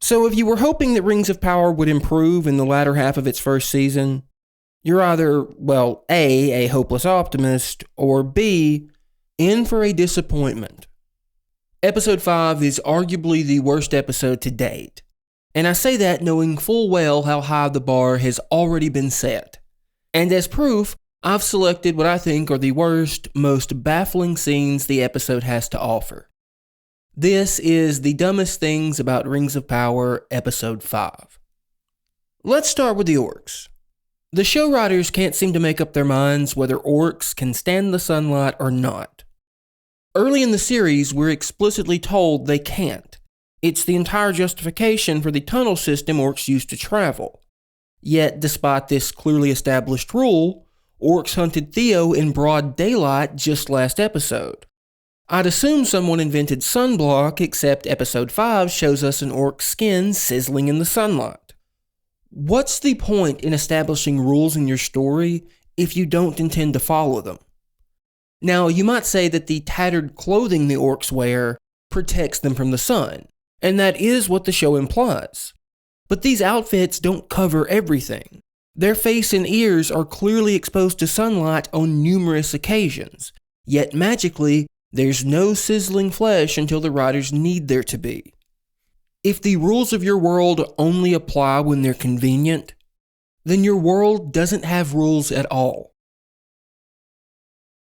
So if you were hoping that Rings of Power would improve in the latter half of its first season, you're either, well, A, hopeless optimist, or B, in for a disappointment. Episode 5 is arguably the worst episode to date, and I say that knowing full well how high the bar has already been set. And as proof, I've selected what I think are the worst, most baffling scenes the episode has to offer. This is The Dumbest Things About Rings of Power, Episode 5. Let's start with the Orcs. The show writers can't seem to make up their minds whether orcs can stand the sunlight or not. Early in the series, we're explicitly told they can't. It's the entire justification for the tunnel system orcs used to travel. Yet, despite this clearly established rule, orcs hunted Theo in broad daylight just last episode. I'd assume someone invented sunblock, except episode 5 shows us an orc's skin sizzling in the sunlight. What's the point in establishing rules in your story if you don't intend to follow them? Now, you might say that the tattered clothing the orcs wear protects them from the sun, and that is what the show implies. But these outfits don't cover everything. Their face and ears are clearly exposed to sunlight on numerous occasions, yet magically, there's no sizzling flesh until the writers need there to be. If the rules of your world only apply when they're convenient, then your world doesn't have rules at all.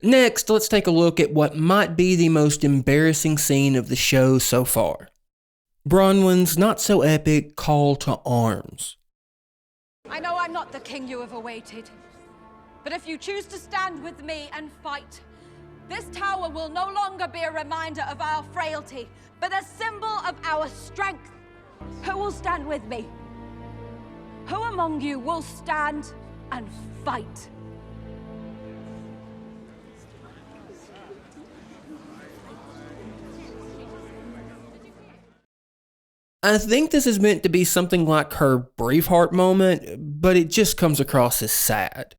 Next, let's take a look at what might be the most embarrassing scene of the show so far. Bronwyn's not-so-epic call to arms. I know I'm not the king you have awaited, but if you choose to stand with me and fight, this tower will no longer be a reminder of our frailty, but a symbol of our strength. Who will stand with me? Who among you will stand and fight? I think this is meant to be something like her Braveheart moment, but it just comes across as sad.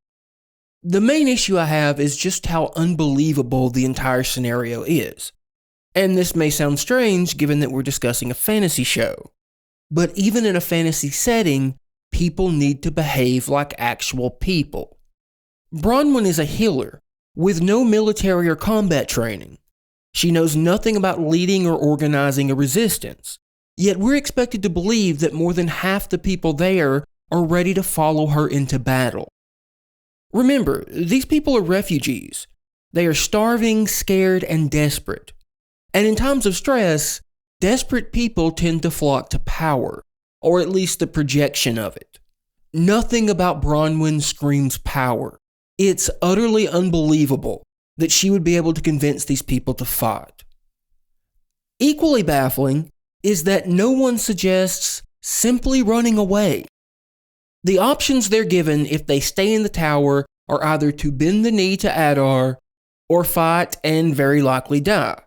The main issue I have is just how unbelievable the entire scenario is. And this may sound strange given that we're discussing a fantasy show. But even in a fantasy setting, people need to behave like actual people. Bronwyn is a healer, with no military or combat training. She knows nothing about leading or organizing a resistance. Yet we're expected to believe that more than half the people there are ready to follow her into battle. Remember, these people are refugees. They are starving, scared, and desperate. And in times of stress, desperate people tend to flock to power, or at least the projection of it. Nothing about Bronwyn screams power. It's utterly unbelievable that she would be able to convince these people to fight. Equally baffling is that no one suggests simply running away. The options they're given if they stay in the tower are either to bend the knee to Adar or fight and very likely die.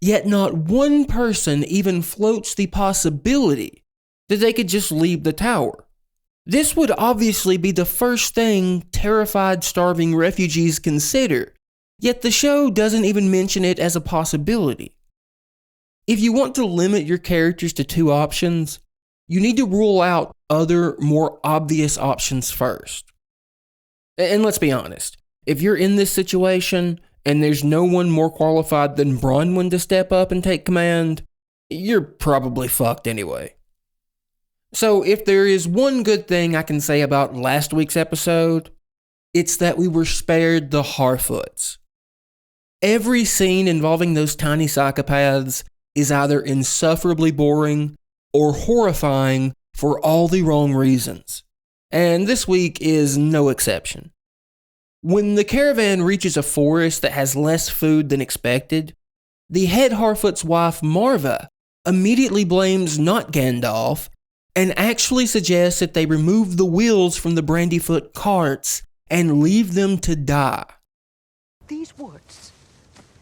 Yet not one person even floats the possibility that they could just leave the tower. This would obviously be the first thing terrified, starving refugees consider, yet the show doesn't even mention it as a possibility. If you want to limit your characters to two options, you need to rule out other, more obvious options first. And let's be honest, if you're in this situation and there's no one more qualified than Bronwyn to step up and take command, you're probably fucked anyway. So if there is one good thing I can say about last week's episode, it's that we were spared the Harfoots. Every scene involving those tiny psychopaths is either insufferably boring or horrifying for all the wrong reasons. And this week is no exception. When the caravan reaches a forest that has less food than expected, the head Harfoot's wife Marva immediately blames not Gandalf and actually suggests that they remove the wheels from the Brandyfoot carts and leave them to die. These woods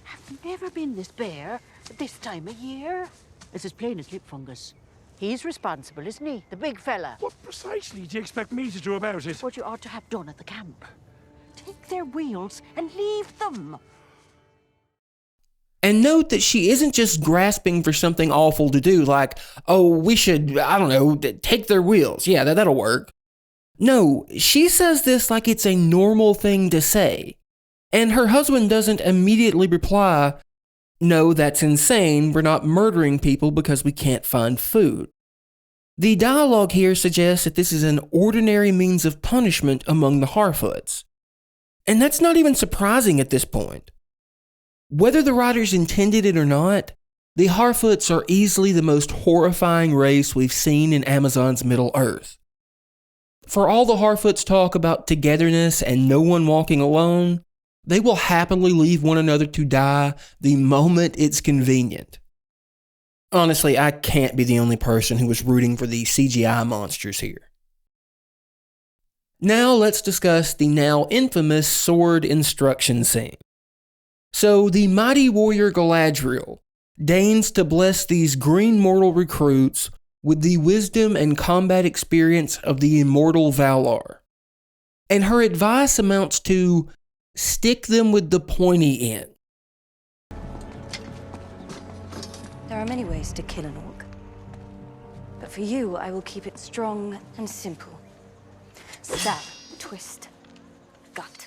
have never been this bare at this time of year. It's as plain as lip fungus. He's responsible, isn't he? The big fella. What precisely do you expect me to do about it? What you ought to have done at the camp. Take their wheels and leave them. And note that she isn't just grasping for something awful to do, like, oh, we should, I don't know, take their wheels. Yeah, that'll work. No, she says this like it's a normal thing to say. And her husband doesn't immediately reply, no, that's insane. We're not murdering people because we can't find food. The dialogue here suggests that this is an ordinary means of punishment among the Harfoots. And that's not even surprising at this point. Whether the writers intended it or not, the Harfoots are easily the most horrifying race we've seen in Amazon's Middle Earth. For all the Harfoots talk about togetherness and no one walking alone, they will happily leave one another to die the moment it's convenient. Honestly, I can't be the only person who was rooting for the CGI monsters here. Now let's discuss the now infamous sword instruction scene. So the mighty warrior Galadriel deigns to bless these green mortal recruits with the wisdom and combat experience of the immortal Valar. And her advice amounts to stick them with the pointy end. There are many ways to kill an orc. But for you, I will keep it strong and simple. Stab, twist, gut.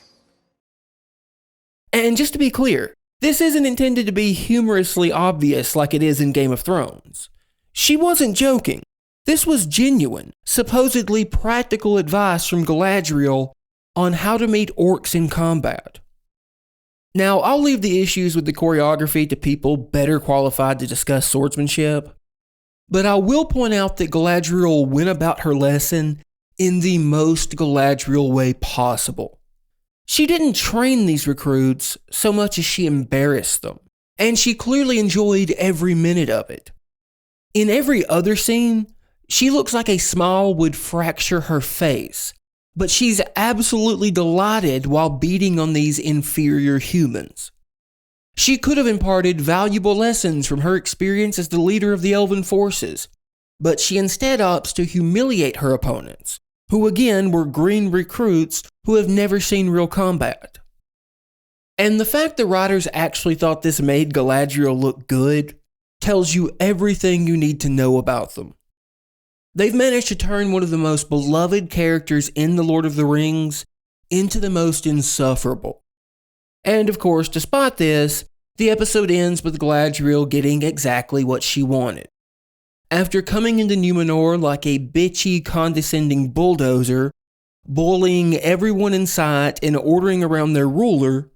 And just to be clear, this isn't intended to be humorously obvious like it is in Game of Thrones. She wasn't joking. This was genuine, supposedly practical advice from Galadriel on how to meet orcs in combat. Now, I'll leave the issues with the choreography to people better qualified to discuss swordsmanship, but I will point out that Galadriel went about her lesson in the most Galadriel way possible. She didn't train these recruits so much as she embarrassed them, and she clearly enjoyed every minute of it. In every other scene, she looks like a smile would fracture her face, but she's absolutely delighted while beating on these inferior humans. She could have imparted valuable lessons from her experience as the leader of the elven forces, but she instead opts to humiliate her opponents, who again were green recruits who have never seen real combat. And the fact the writers actually thought this made Galadriel look good tells you everything you need to know about them. They've managed to turn one of the most beloved characters in The Lord of the Rings into the most insufferable. And of course, despite this, the episode ends with Galadriel getting exactly what she wanted. After coming into Numenor like a bitchy, condescending bulldozer, bullying everyone in sight and ordering around their ruler,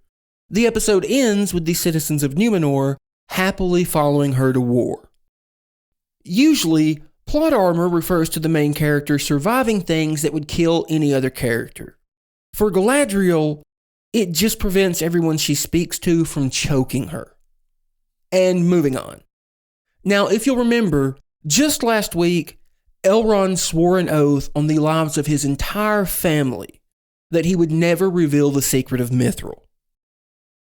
the episode ends with the citizens of Numenor happily following her to war. Usually, plot armor refers to the main character surviving things that would kill any other character. For Galadriel, it just prevents everyone she speaks to from choking her. And moving on. Now, if you'll remember, just last week, Elrond swore an oath on the lives of his entire family that he would never reveal the secret of Mithril.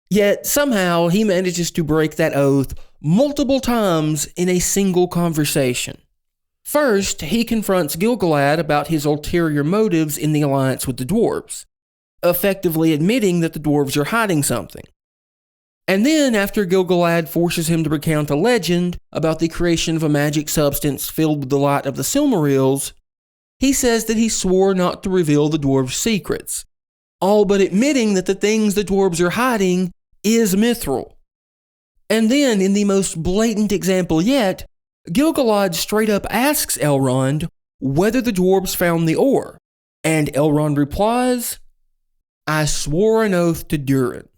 Yet, somehow, he manages to break that oath multiple times in a single conversation. First, he confronts Gil-galad about his ulterior motives in the alliance with the dwarves, effectively admitting that the dwarves are hiding something. And then, after Gil-galad forces him to recount a legend about the creation of a magic substance filled with the light of the Silmarils, he says that he swore not to reveal the dwarves' secrets, all but admitting that the things the dwarves are hiding is Mithril. And then, in the most blatant example yet, Gil-galad straight up asks Elrond whether the dwarves found the ore, and Elrond replies, "I swore an oath to Durin."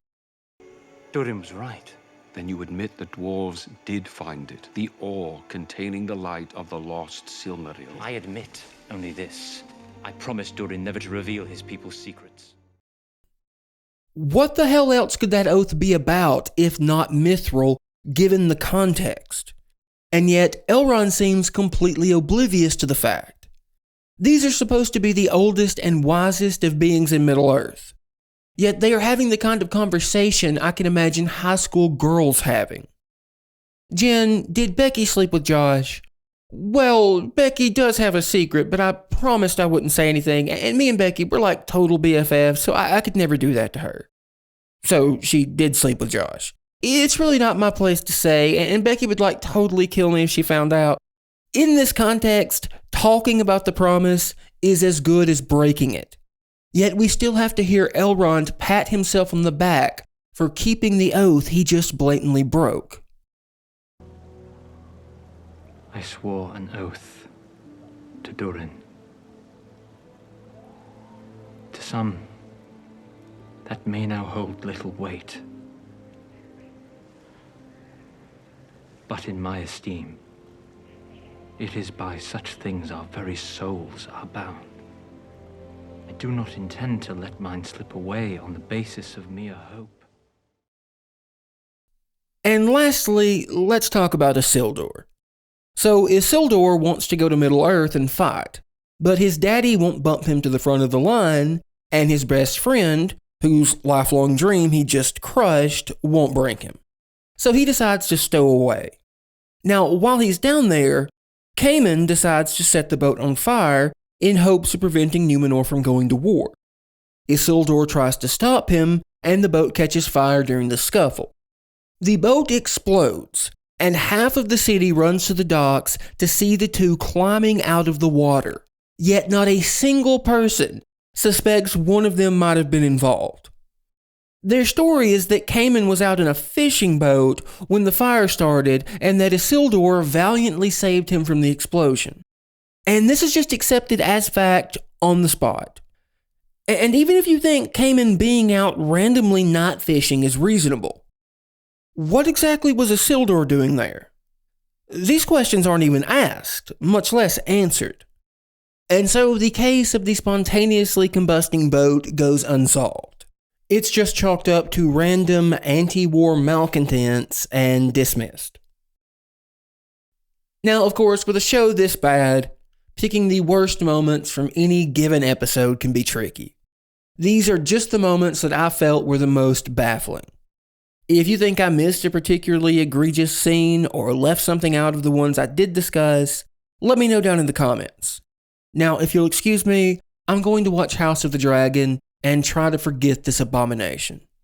Durin's right. Then you admit the dwarves did find it, the ore containing the light of the lost Silmaril. I admit only this. I promised Durin never to reveal his people's secrets. What the hell else could that oath be about if not Mithril, given the context? And yet, Elrond seems completely oblivious to the fact. These are supposed to be the oldest and wisest of beings in Middle-earth. Yet they are having the kind of conversation I can imagine high school girls having. "Jen, did Becky sleep with Josh?" "Well, Becky does have a secret, but I promised I wouldn't say anything, and me and Becky, we're like total BFFs, so I could never do that to her." "So she did sleep with Josh?" It's really not my place to say, and Becky would like totally kill me if she found out. In this context, talking about the promise is as good as breaking it. Yet we still have to hear Elrond pat himself on the back for keeping the oath he just blatantly broke. I swore an oath to Durin. To some, that may now hold little weight. But in my esteem, it is by such things our very souls are bound. I do not intend to let mine slip away on the basis of mere hope. And lastly, let's talk about Isildur. So Isildur wants to go to Middle-earth and fight, but his daddy won't bump him to the front of the line, and his best friend, whose lifelong dream he just crushed, won't bring him. So he decides to stow away. Now, while he's down there, Caiman decides to set the boat on fire in hopes of preventing Numenor from going to war. Isildur tries to stop him, and the boat catches fire during the scuffle. The boat explodes, and half of the city runs to the docks to see the two climbing out of the water. Yet not a single person suspects one of them might have been involved. Their story is that Caiman was out in a fishing boat when the fire started, and that Isildur valiantly saved him from the explosion. And this is just accepted as fact on the spot. And even if you think Caiman being out randomly not fishing is reasonable, what exactly was Isildur doing there? These questions aren't even asked, much less answered. And so the case of the spontaneously combusting boat goes unsolved. It's just chalked up to random anti-war malcontents and dismissed. Now, of course, with a show this bad, picking the worst moments from any given episode can be tricky. These are just the moments that I felt were the most baffling. If you think I missed a particularly egregious scene or left something out of the ones I did discuss, let me know down in the comments. Now, if you'll excuse me, I'm going to watch House of the Dragon and try to forget this abomination.